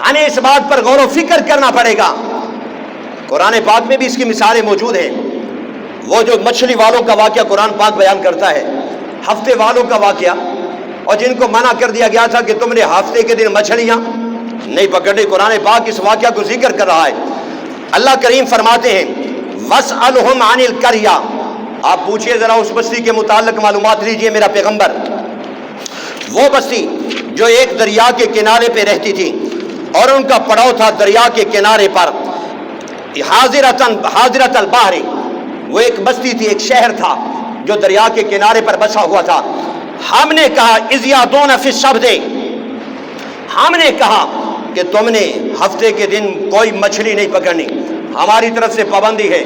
ہمیں اس بات پر غور و فکر کرنا پڑے گا۔ قرآن پاک میں بھی اس کی مثالیں موجود ہیں۔ وہ جو مچھلی والوں کا واقعہ قرآن پاک بیان کرتا ہے، ہفتے والوں کا واقعہ، اور جن کو منع کر دیا گیا تھا کہ تم نے ہفتے کے دن مچھلیاں نہیں پکڑنی، قرآن پاک اس واقعہ کو ذکر کر رہا ہے۔ اللہ کریم فرماتے ہیں وَاسْأَلْهُمْ عَنِ الْقَرْيَةِ، آپ پوچھئے ذرا اس بستی کے متعلق معلومات لیجئے میرا پیغمبر۔ وہ بستی جو ایک دریا کے کنارے پہ رہتی تھی اور ان کا پڑاؤ تھا دریا کے کنارے پر، حاضرۃ البحر، وہ ایک بستی تھی، ایک شہر تھا جو دریا کے کنارے پر بسا ہوا تھا۔ ہم نے کہا اذ یعدون فی السبت، ہم نے کہا کہ تم نے ہفتے کے دن کوئی مچھلی نہیں پکڑنی، ہماری طرف سے پابندی ہے،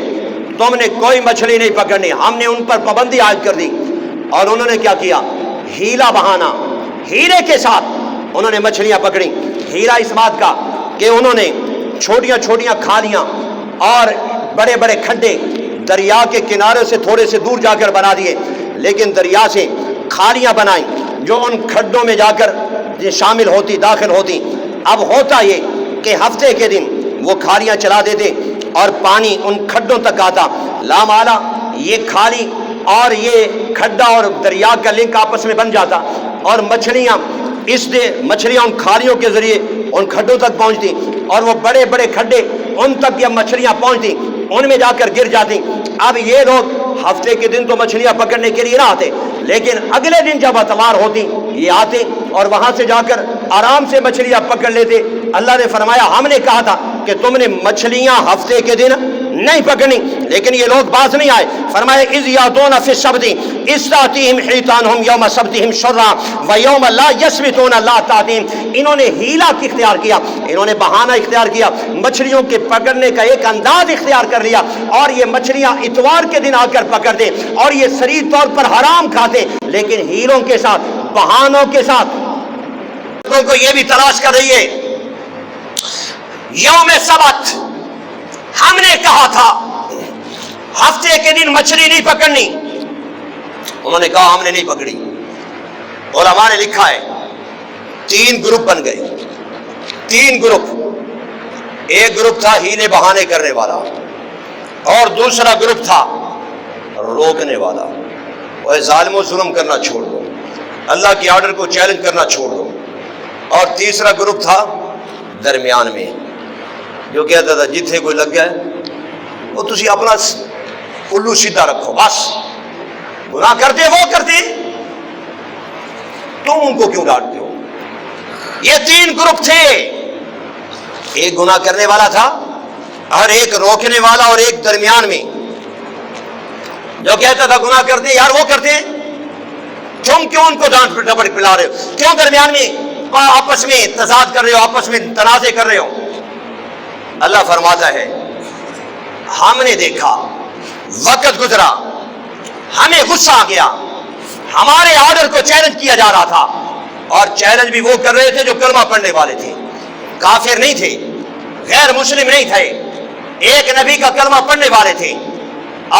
تم نے کوئی مچھلی نہیں پکڑنی، ہم نے ان پر پابندی عائد کر دی۔ اور انہوں نے کیا کیا؟ ہیلا بہانا، ہیرے کے ساتھ انہوں نے مچھلیاں پکڑی۔ ہیرا اس بات کا کہ انہوں نے چھوٹیاں چھوٹیاں کھالیاں اور بڑے بڑے کھڈے دریا کے کنارے سے تھوڑے سے دور جا کر بنا دیے، لیکن دریا سے کھالیاں بنائیں جو ان کھڈوں میں جا کر شامل ہوتی، داخل ہوتی۔ اب ہوتا یہ کہ ہفتے کے دن وہ کھالیاں چلا دیتے اور پانی ان کھڈوں تک آتا، لامالا یہ کھالی اور یہ کھڈا اور دریا کا لنک آپس میں بن جاتا، اور مچھلیاں ان کھالیوں کے ذریعے ان کھڈوں تک پہنچتی، اور وہ بڑے بڑے کھڈے ان تک یہ مچھلیاں پہنچتی، ان میں جا کر گر جاتی۔ اب یہ لوگ ہفتے کے دن تو مچھلیاں پکڑنے کے لیے نہ آتے، لیکن اگلے دن جب اتوار ہوتی یہ آتے اور وہاں سے جا کر آرام سے مچھلیاں پکڑ لیتے۔ اللہ نے فرمایا ہم نے کہا تھا کہ تم نے مچھلیاں ہفتے کے دن نہیں پکڑنی، لیکن یہ لوگ باز نہیں آئے۔ فرمایا اذ یعدون فی السبت اذ تأتیہم حیتانہم یوم سبتہم شرعا ویوم لا یسبتون لا تأتیہم، انہوں نے ہیلا اختیار کیا، انہوں نے بہانہ اختیار کیا، مچھلیوں کے پکڑنے کا ایک انداز اختیار کر لیا، اور یہ مچھلیاں اتوار کے دن آ کر پکڑتے اور یہ صریح طور پر حرام کھاتے، لیکن ہیلوں کے ساتھ، بہانوں کے ساتھ کو یہ بھی تلاش کر رہی ہے۔ یوم سبت ہم نے کہا تھا ہفتے کے دن مچھلی نہیں پکڑنی، انہوں نے کہا ہم نے نہیں پکڑی۔ علماء نے لکھا ہے 3 گروپ بن گئے، 3 گروپ، ایک گروپ تھا ہیلے بہانے کرنے والا، اور دوسرا گروپ تھا روکنے والا، وہ ظالموں ظلم کرنا چھوڑ دو، اللہ کے آرڈر کو چیلنج کرنا چھوڑ دو، اور تیسرا گروپ تھا درمیان میں جو کہتا تھا جتھے کوئی لگ گیا وہ تسی اپنا الو سیدھا رکھو، بس گناہ کرتے وہ کرتے، تم ان کو کیوں ڈانٹتے ہو؟ یہ 3 گروپ تھے، ایک گناہ کرنے والا تھا اور ایک روکنے والا اور ایک درمیان میں جو کہتا تھا گناہ کرتے یار وہ کرتے، تم کیوں ان کو ڈانٹ ڈپٹ پلا رہے ہو؟ کیوں درمیان میں آپس میں تضاد کر رہے ہو، آپس میں تنازع کر رہے ہو؟ اللہ فرماتا ہے ہم نے دیکھا، وقت گزرا، ہمیں غصہ آ گیا، ہمارے آرڈر کو چیلنج کیا جا رہا تھا، اور چیلنج بھی وہ کر رہے تھے جو کلمہ پڑھنے والے تھے، کافر نہیں تھے، غیر مسلم نہیں تھے، ایک نبی کا کلمہ پڑھنے والے تھے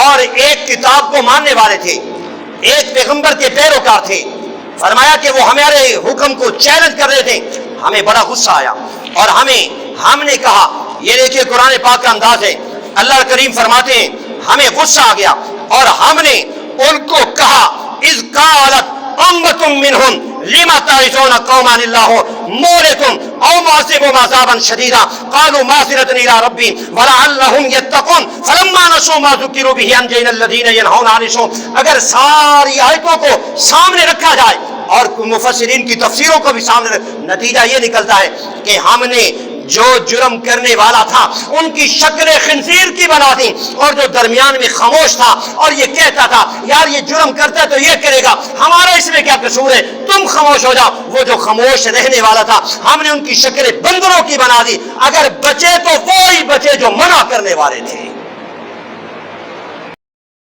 اور ایک کتاب کو ماننے والے تھے، ایک پیغمبر کے پیروکار تھے۔ فرمایا کہ وہ ہمارے حکم کو چیلنج کر رہے تھے، ہمیں بڑا غصہ آیا، اور ہم نے کہا، یہ دیکھیے قرآن پاک کا انداز ہے، اللہ کریم فرماتے ہیں ہمیں غصہ آ گیا اور ہم نے ان کو کہا اذ قالت امۃ منہم لم تعظون قوما اللہ مہلکہم او معذبہم عذابا شدیدا قالوا معذرۃ الی ربہم ولعلہم یتقون فلما نسوا ما ذکروا به انجینا الذین ینہون عن السوء۔ اگر ساری آیتوں کو سامنے رکھا جائے اور مفسرین کی تفسیروں کو بھی سامنے، نتیجہ یہ نکلتا ہے کہ ہم نے جو جرم کرنے والا تھا ان کی شکل خنزیر کی بنا دی، اور جو درمیان میں خاموش تھا اور یہ کہتا تھا یار یہ جرم کرتا ہے تو یہ کرے گا، ہمارا اس میں کیا قصور ہے، تم خاموش ہو جاؤ، وہ جو خاموش رہنے والا تھا ہم نے ان کی شکل بندروں کی بنا دی۔ اگر بچے تو وہی بچے جو منع کرنے والے تھے۔